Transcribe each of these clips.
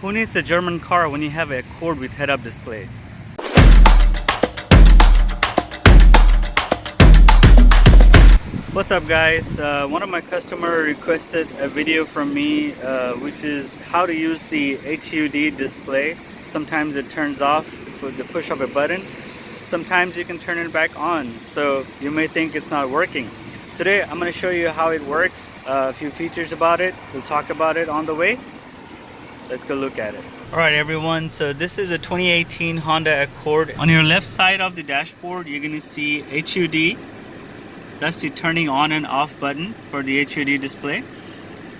Who needs a German car when you have a Accord with head-up display? What's up guys, one of my customers requested a video from me which is how to use the HUD display. Sometimes it turns off with the push of a button. Sometimes you can turn it back on, so you may think it's not working. Today I'm going to show you how it works, a few features about it. We'll talk about it on the way. Let's go look at it. Alright everyone, so this is a 2018 Honda Accord. On your left side of the dashboard you're going to see HUD. That's the turning on and off button for the HUD display.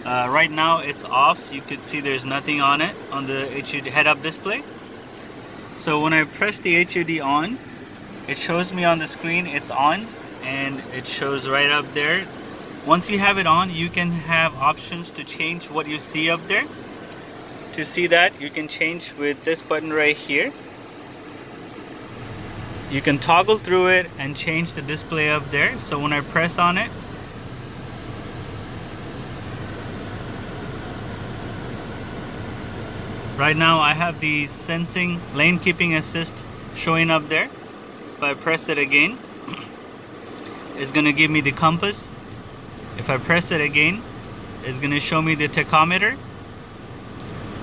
Right now it's off. You could see there's nothing on it on the HUD head-up display. So when I press the HUD on, it shows me on the screen it's on, and it shows right up there. Once you have it on, you can have options to change what you see up there. To see that, you can change with this button right here. You can toggle through it and change the display up there. So when I press on it, right now I have the sensing lane keeping assist showing up there. If I press it again, it's going to give me the compass. If I press it again, it's going to show me the tachometer.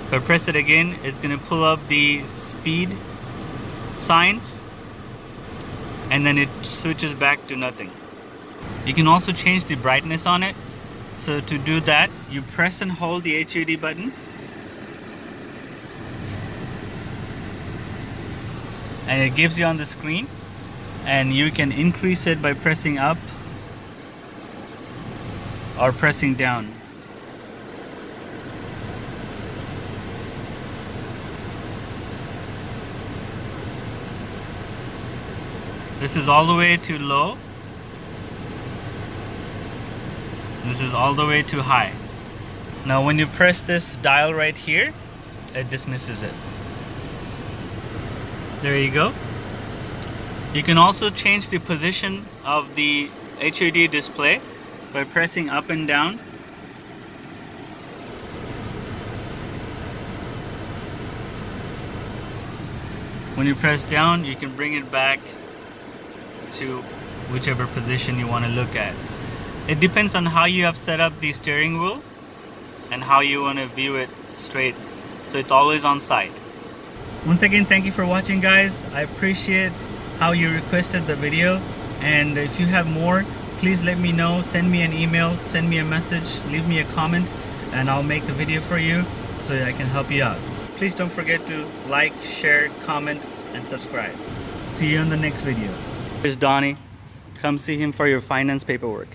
If I press it again, it's going to pull up the speed signs, and then it switches back to nothing. You can also change the brightness on it. So to do that, you press and hold the HUD button, and it gives you on the screen, and you can increase it by pressing up or pressing down. This is all the way to low. This is all the way to high. Now when you press this dial right here, it dismisses it. There you go. You can also change the position of the HUD display by pressing up and down. When you press down, you can bring it back to whichever position you want to look at. It depends on how you have set up the steering wheel and how you want to view it straight, so it's always on side. Once again, thank you for watching guys. I appreciate how you requested the video, and if you have more, please let me know. Send me an email, send me a message, leave me a comment, and I'll make the video for you so I can help you out. Please don't forget to like, share, comment, and subscribe. See you in the next video. Here's Donnie. Come see him for your finance paperwork.